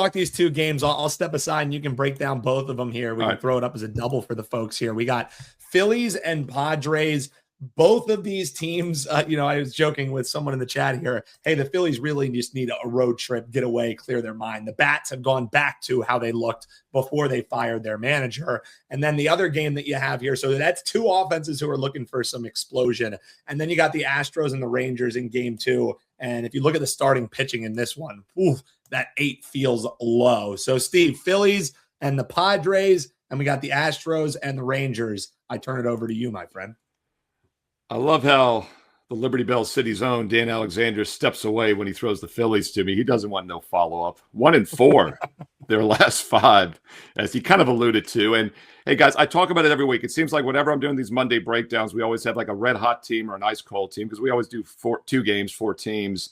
talk these two games. I'll step aside and you can break down both of them here. We can throw it up as a double for the folks here. We got Phillies and Padres. Both of these teams, I was joking with someone in the chat here. Hey, the Phillies really just need a road trip, get away, clear their mind. The Bats have gone back to how they looked before they fired their manager. And then the other game that you have here, so that's two offenses who are looking for some explosion. And then you got the Astros and the Rangers in game two. And if you look at the starting pitching in this one, that 8 feels low. So, Steve, Phillies and the Padres, and we got the Astros and the Rangers. I turn it over to you, my friend. I love how the Liberty Bell City's own Dan Alexander steps away when he throws the Phillies to me. He doesn't want no follow-up. 1-4, their last 5, as he kind of alluded to. And, hey, guys, I talk about it every week. It seems like whenever I'm doing these Monday breakdowns, we always have like a red-hot team or an ice-cold team because we always do 2 games, 4 teams.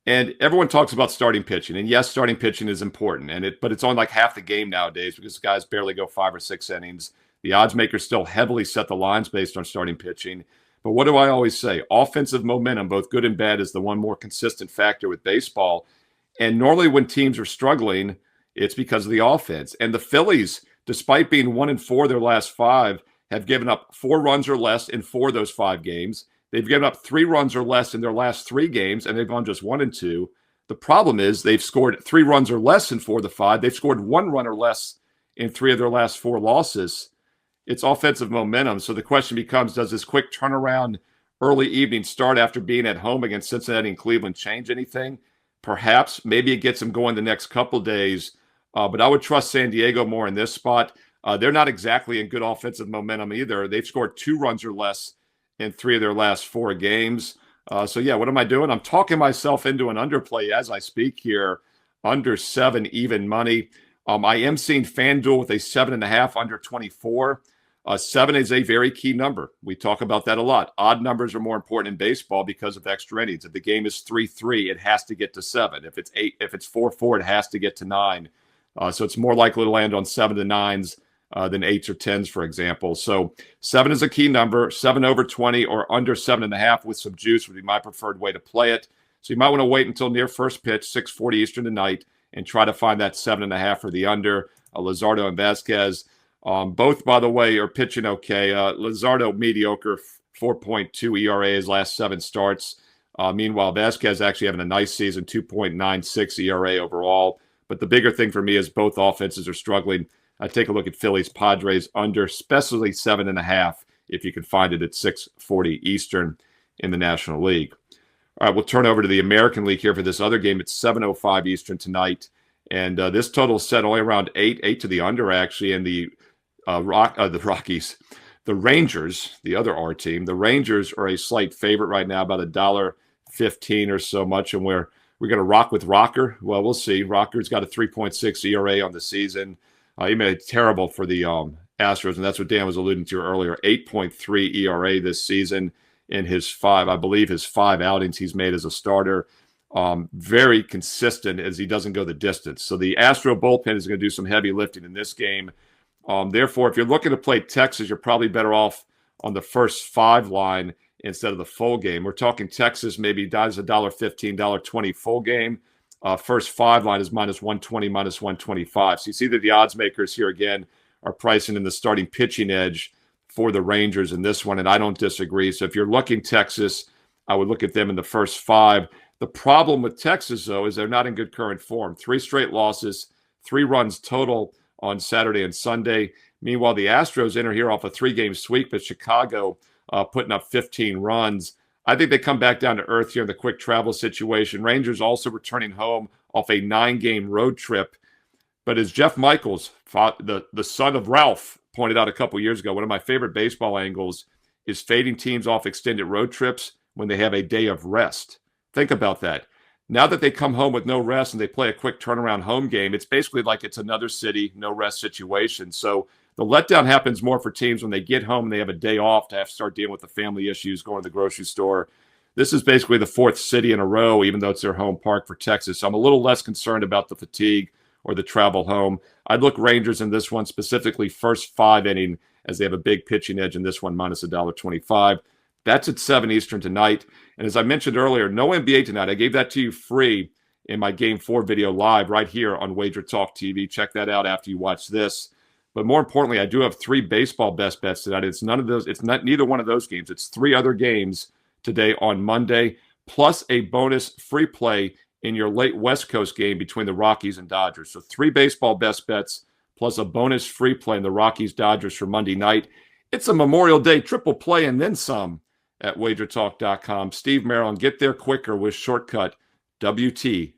And everyone talks about starting pitching. And, yes, starting pitching is important, but it's on like half the game nowadays because guys barely go 5 or 6 innings. The odds makers still heavily set the lines based on starting pitching. But what do I always say? Offensive momentum, both good and bad, is the one more consistent factor with baseball. And normally when teams are struggling, it's because of the offense. And the Phillies, despite being 1-4 their last 5, have given up 4 runs or less in 4 of those 5 games. They've given up 3 runs or less in their last 3 games, and they've gone just 1-2. The problem is they've scored 3 runs or less in 4 of the 5. They've scored 1 run or less in 3 of their last 4 losses. It's offensive momentum. So the question becomes, does this quick turnaround early evening start after being at home against Cincinnati and Cleveland change anything? Perhaps. Maybe it gets them going the next couple days. But I would trust San Diego more in this spot. They're not exactly in good offensive momentum either. They've scored 2 runs or less in 3 of their last 4 games. So, yeah, what am I doing? I'm talking myself into an underplay as I speak here, under 7 even money. I am seeing FanDuel with a 7.5 under 24. 7 is a very key number. We talk about that a lot. Odd numbers are more important in baseball because of extra innings. If the game is 3-3, it has to get to 7. If it's 4-4, it has to get to 9. So it's more likely to land on 7 to 9s than 8s or 10s, for example. So 7 is a key number. 7 over 20 or under 7.5 with some juice would be my preferred way to play it. So you might want to wait until near first pitch, 6:40 Eastern tonight, and try to find that 7.5 or the under. Luzardo and Vasquez. Both, by the way, are pitching okay. Luzardo, mediocre, 4.2 ERA his last 7 starts. Meanwhile, Vasquez actually having a nice season, 2.96 ERA overall. But the bigger thing for me is both offenses are struggling. I take a look at Phillies, Padres under, especially 7.5 if you can find it at 6:40 Eastern in the National League. All right, we'll turn over to the American League here for this other game. It's 7:05 Eastern tonight. And this total is set only around 8 to the under, actually. And the Rockies, the Rangers, the other R team, the Rangers are a slight favorite right now, about $1.15 or so much. And we're going to rock with Rocker. Well, we'll see. Rocker's got a 3.6 ERA on the season. He made it terrible for the Astros, and that's what Dan was alluding to earlier. 8.3 ERA this season in his 5 outings he's made as a starter. Very consistent as he doesn't go the distance. So the Astro bullpen is going to do some heavy lifting in this game. Therefore, if you're looking to play Texas, you're probably better off on the first 5 line instead of the full game. We're talking Texas maybe dies $1.15, $1.20 full game. First 5 line is -120, -125. So you see that the odds makers here again are pricing in the starting pitching edge for the Rangers in this one, and I don't disagree. So if you're looking Texas, I would look at them in the first 5. The problem with Texas, though, is they're not in good current form. 3 straight losses, 3 runs total on Saturday and Sunday. Meanwhile, the Astros enter here off a 3-game sweep at Chicago, putting up 15 runs. I think they come back down to earth here in the quick travel situation. Rangers also returning home off a 9-game road trip. But as Jeff Michaels, the son of Ralph, pointed out a couple years ago, one of my favorite baseball angles is fading teams off extended road trips when they have a day of rest. Think about that. Now that they come home with no rest and they play a quick turnaround home game, it's basically like it's another city, no rest situation. So the letdown happens more for teams when they get home and they have a day off to have to start dealing with the family issues, going to the grocery store. This is basically the 4th city in a row, even though it's their home park for Texas. So I'm a little less concerned about the fatigue or the travel home. I'd look Rangers in this one, specifically first 5 inning, as they have a big pitching edge in this one, -$1.25. That's at 7 Eastern tonight. And as I mentioned earlier, no NBA tonight. I gave that to you free in my Game 4 video live right here on Wager Talk TV. Check that out after you watch this. But more importantly, I do have 3 baseball best bets tonight. It's neither one of those games. It's 3 other games today on Monday, plus a bonus free play in your late West Coast game between the Rockies and Dodgers. So 3 baseball best bets plus a bonus free play in the Rockies-Dodgers for Monday night. It's a Memorial Day triple play and then some at wagertalk.com. Steve Merril, get there quicker with shortcut WT.buzz/SM.